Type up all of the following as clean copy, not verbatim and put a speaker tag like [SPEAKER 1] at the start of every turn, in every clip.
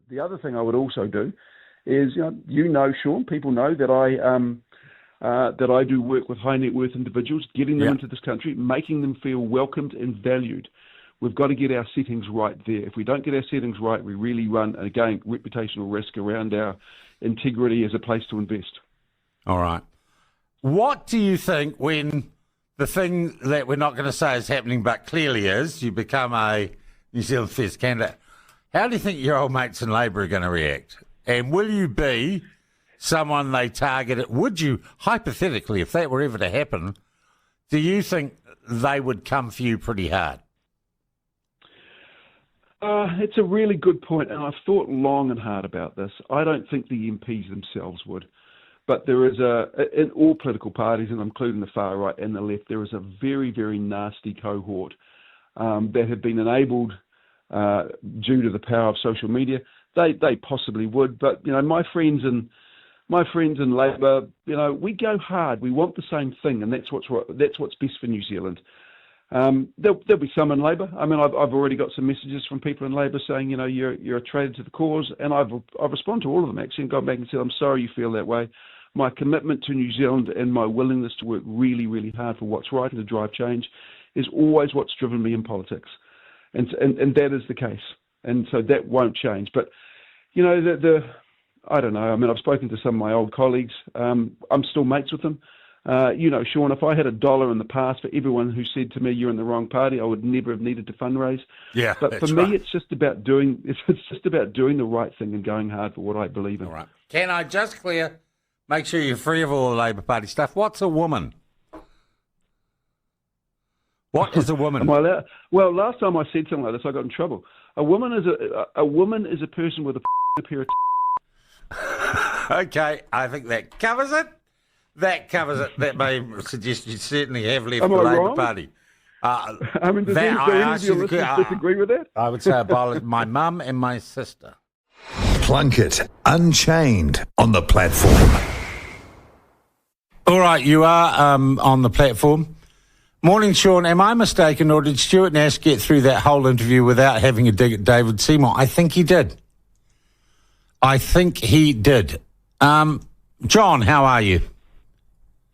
[SPEAKER 1] The other thing I would also do is, Sean, people know that I do work with high net worth individuals, getting them into this country, making them feel welcomed and valued. We've got to get our settings right there. If we don't get our settings right, we really run, again, reputational risk around our integrity as a place to invest.
[SPEAKER 2] All right. What do you think when the thing that we're not going to say is happening but clearly is, you become a New Zealand First candidate, how do you think your old mates in Labour are going to react? And will you be someone they target? Would you, hypothetically, if that were ever to happen, do you think they would come for you pretty hard?
[SPEAKER 1] It's a really good point, and I've thought long and hard about this. I don't think the MPs themselves would. But there is in all political parties, and including the far right and the left, there is a very, very nasty cohort that have been enabled due to the power of social media. They possibly would, but my friends in Labour, we go hard. We want the same thing, and that's what's best for New Zealand. There'll be some in Labour. I mean, I've already got some messages from people in Labour saying, you're a traitor to the cause, and I've responded to all of them actually, and gone back and said, I'm sorry you feel that way. My commitment to New Zealand and my willingness to work really, really hard for what's right and to drive change is always what's driven me in politics, and that is the case, and so that won't change. But I don't know. I mean, I've spoken to some of my old colleagues. I'm still mates with them. Sean, if I had $1 in the past for everyone who said to me, you're in the wrong party, I would never have needed to fundraise.
[SPEAKER 2] Yeah,
[SPEAKER 1] but for me, it's just about doing the right thing and going hard for what I believe in.
[SPEAKER 2] All right. Can I just make sure you're free of all the Labour Party stuff? What's a woman? What is a woman?
[SPEAKER 1] Am I allowed? Well, last time I said something like this, I got in trouble. A woman is a person with a pair of
[SPEAKER 2] Okay, I think that covers it. That may suggest you certainly have left the Labour Party.
[SPEAKER 1] I mean, does any of your listeners disagree with that?
[SPEAKER 2] I would say my mum and my sister.
[SPEAKER 3] Plunkett Unchained on the platform.
[SPEAKER 2] All right, you are on the platform. Morning, Sean. Am I mistaken, or did Stuart Nash get through that whole interview without having a dig at David Seymour? I think he did. John, how are you?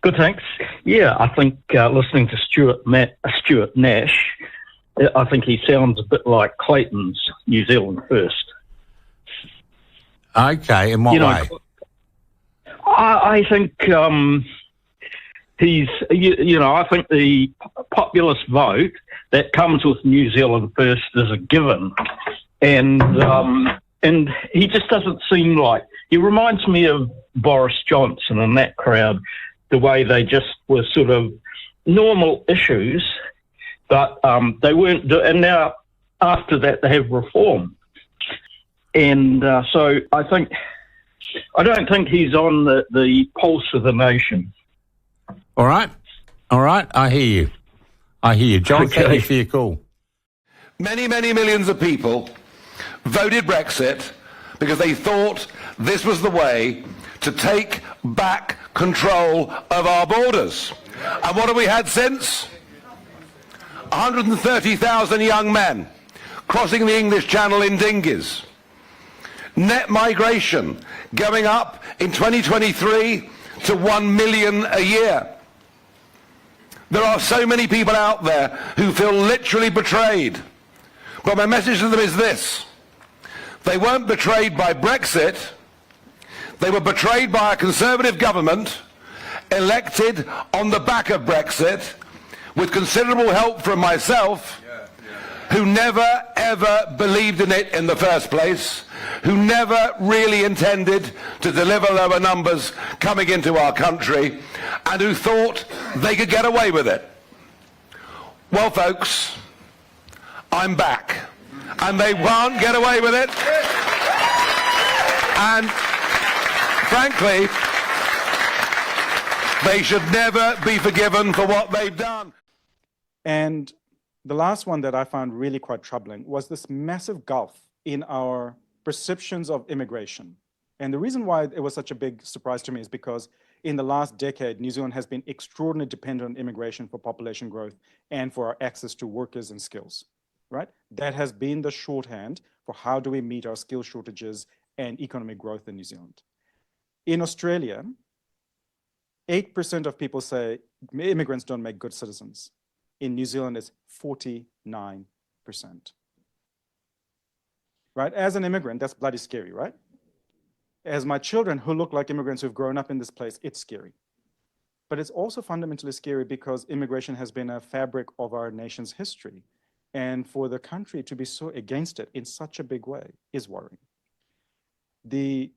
[SPEAKER 4] Good, thanks. Yeah, I think listening to Stuart Nash, I think he sounds a bit like Clayton's New Zealand First.
[SPEAKER 2] Okay, in what way?
[SPEAKER 4] I think he's, I think the populist vote that comes with New Zealand First is a given. And he just doesn't seem like, he reminds me of Boris Johnson and that crowd, the way they just were sort of normal issues, but they weren't, and now after that they have reform. And so I don't think he's on the pulse of the nation.
[SPEAKER 2] All right. I hear you. John,
[SPEAKER 4] Okay.
[SPEAKER 2] thank you for your call.
[SPEAKER 5] Many, many millions of people voted Brexit because they thought this was the way to take back control of our borders. And what have we had since? 130,000 young men crossing the English Channel in dinghies. Net migration going up in 2023 to 1 million a year. There are so many people out there who feel literally betrayed. But my message to them is this. They weren't betrayed by Brexit. They were betrayed by a Conservative government elected on the back of Brexit with considerable help from myself, who never ever believed in it in the first place, who never really intended to deliver lower numbers coming into our country, and who thought they could get away with it. Well, folks, I'm back, and they won't get away with it. And frankly, they should never be forgiven for what they've done.
[SPEAKER 6] And the last one that I found really quite troubling was this massive gulf in our perceptions of immigration. And the reason why it was such a big surprise to me is because in the last decade, New Zealand has been extraordinarily dependent on immigration for population growth and for our access to workers and skills. right? That has been the shorthand for how do we meet our skill shortages and economic growth in New Zealand. In Australia, 8% of people say immigrants don't make good citizens. In New Zealand, it's 49%. Right? As an immigrant, that's bloody scary, right? As my children who look like immigrants who've grown up in this place, it's scary. But it's also fundamentally scary because immigration has been a fabric of our nation's history. And for the country to be so against it in such a big way is worrying. The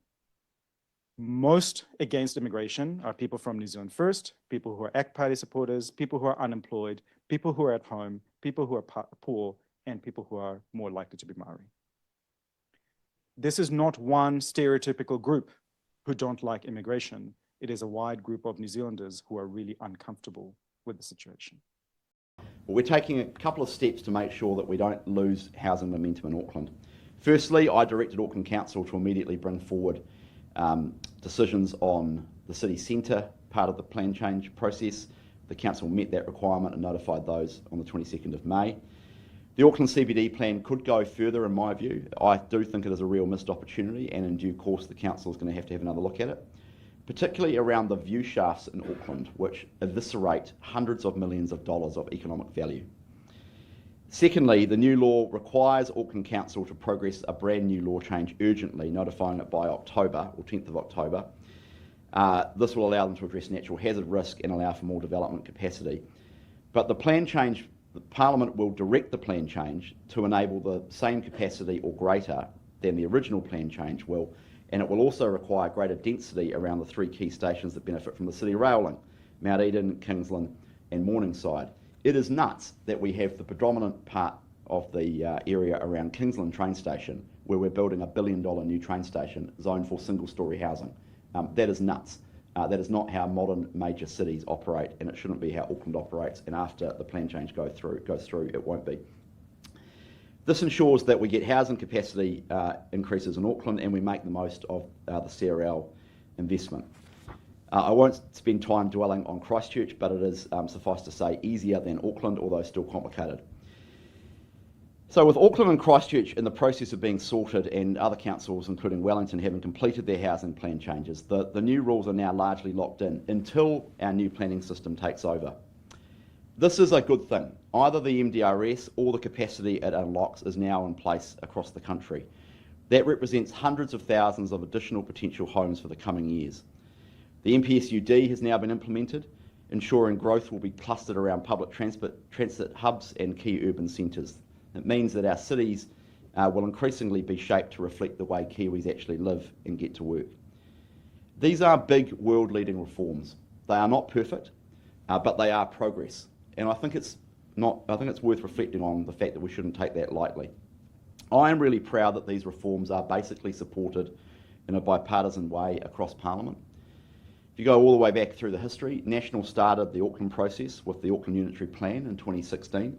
[SPEAKER 6] most against immigration are people from New Zealand First, people who are ACT Party supporters, people who are unemployed, people who are at home, people who are poor, and people who are more likely to be Maori. This is not one stereotypical group who don't like immigration. It is a wide group of New Zealanders who are really uncomfortable with the situation.
[SPEAKER 7] We're taking a couple of steps to make sure that we don't lose housing momentum in Auckland. Firstly, I directed Auckland Council to immediately bring forward decisions on the city centre part of the plan change process. The council met that requirement and notified those on the 22nd of May. The Auckland CBD plan could go further in my view. I do think it is a real missed opportunity, and in due course the council is going to have another look at it, particularly around the view shafts in Auckland, which eviscerate hundreds of millions of dollars of economic value. Secondly, the new law requires Auckland Council to progress a brand new law change urgently, notifying it by October, or 10th of October. This will allow them to address natural hazard risk and allow for more development capacity. But the plan change, the Parliament will direct the plan change to enable the same capacity or greater than the original plan change will, and it will also require greater density around the three key stations that benefit from the city rail link, Mount Eden, Kingsland and Morningside. It is nuts that we have the predominant part of the area around Kingsland train station where we're building $1 billion new train station zoned for single-storey housing. That is nuts. That is not how modern major cities operate, and it shouldn't be how Auckland operates, and after the plan change goes through, it won't be. This ensures that we get housing capacity increases in Auckland and we make the most of the CRL investment. I won't spend time dwelling on Christchurch, but it is, suffice to say, easier than Auckland, although still complicated. So with Auckland and Christchurch in the process of being sorted and other councils, including Wellington, having completed their housing plan changes, the new rules are now largely locked in until our new planning system takes over. This is a good thing. Either the MDRS or the capacity it unlocks is now in place across the country. That represents hundreds of thousands of additional potential homes for the coming years. The MPSUD has now been implemented, ensuring growth will be clustered around public transit hubs and key urban centres. It means that our cities will increasingly be shaped to reflect the way Kiwis actually live and get to work. These are big world-leading reforms. They are not perfect, but they are progress. And I think it's worth reflecting on the fact that we shouldn't take that lightly. I am really proud that these reforms are basically supported in a bipartisan way across Parliament. If you go all the way back through the history, National started the Auckland process with the Auckland Unitary Plan in 2016,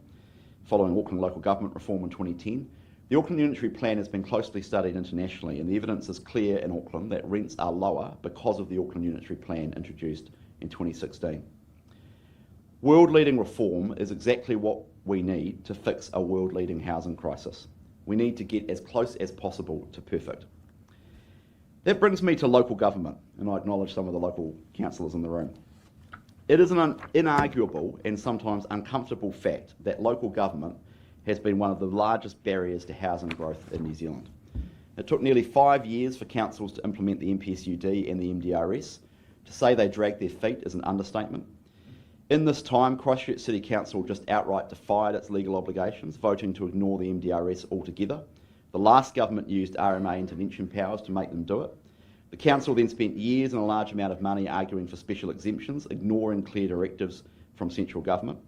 [SPEAKER 7] following Auckland local government reform in 2010. The Auckland Unitary Plan has been closely studied internationally, and the evidence is clear in Auckland that rents are lower because of the Auckland Unitary Plan introduced in 2016. World-leading reform is exactly what we need to fix a world-leading housing crisis. We need to get as close as possible to perfect. That brings me to local government, and I acknowledge some of the local councillors in the room. It is an inarguable and sometimes uncomfortable fact that local government has been one of the largest barriers to housing growth in New Zealand. It took nearly 5 years for councils to implement the MPSUD and the MDRS. To say they dragged their feet is an understatement. In this time, Christchurch City Council just outright defied its legal obligations, voting to ignore the MDRS altogether. The last government used RMA intervention powers to make them do it. The council then spent years and a large amount of money arguing for special exemptions, ignoring clear directives from central government.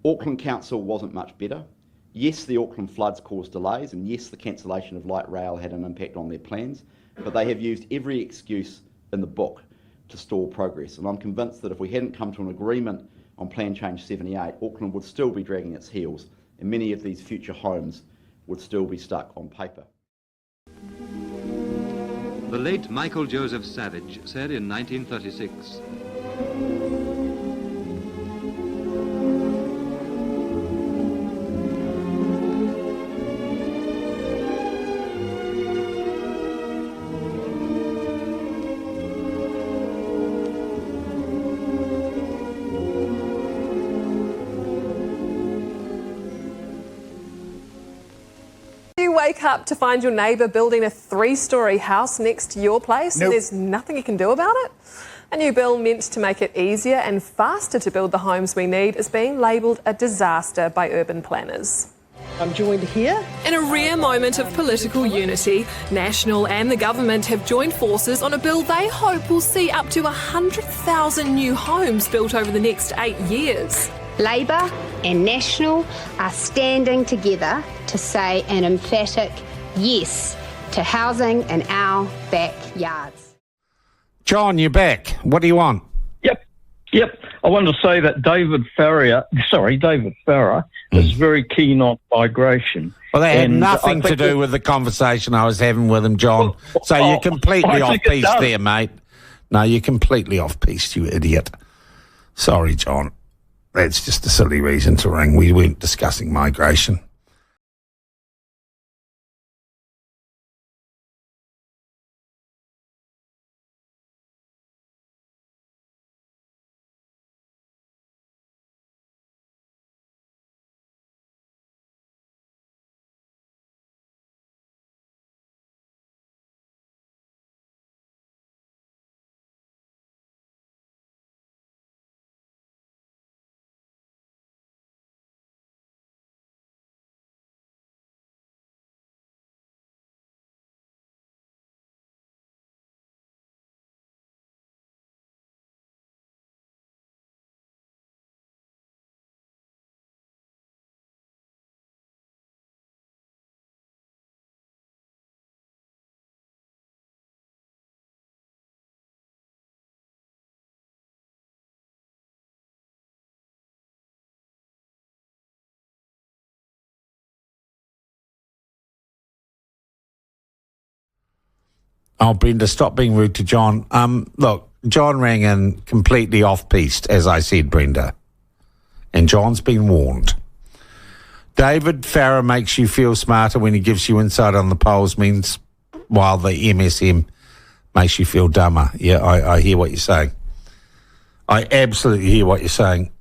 [SPEAKER 7] Auckland Council wasn't much better. Yes, the Auckland floods caused delays, and yes, the cancellation of light rail had an impact on their plans, but they have used every excuse in the book to stall progress. And I'm convinced that if we hadn't come to an agreement on Plan Change 78, Auckland would still be dragging its heels, and many of these future homes would still be stuck on paper.
[SPEAKER 8] The late Michael Joseph Savage said in 1936,
[SPEAKER 9] wake up to find your neighbour building a 3-storey house next to your place and there's nothing you can do about it? A new bill meant to make it easier and faster to build the homes we need is being labelled a disaster by urban planners.
[SPEAKER 10] I'm joined here.
[SPEAKER 9] In a rare moment of political unity, National and the government have joined forces on a bill they hope will see up to 100,000 new homes built over the next 8 years.
[SPEAKER 11] Labor and National are standing together to say an emphatic yes to housing in our backyards.
[SPEAKER 2] John, you're back. What do you want?
[SPEAKER 4] Yep. I want to say that David Farage is very keen on migration.
[SPEAKER 2] Well, that had nothing to do with the conversation I was having with him, John. So you're completely off-piste there, mate. No, you're completely off-piste, you idiot. Sorry, John. That's just a silly reason to ring. We weren't discussing migration. Oh, Brenda, stop being rude to John. Look, John rang in completely off-piste, as I said, Brenda. And John's been warned. David Farage makes you feel smarter when he gives you insight on the polls, means while the MSM makes you feel dumber. Yeah, I hear what you're saying. I absolutely hear what you're saying.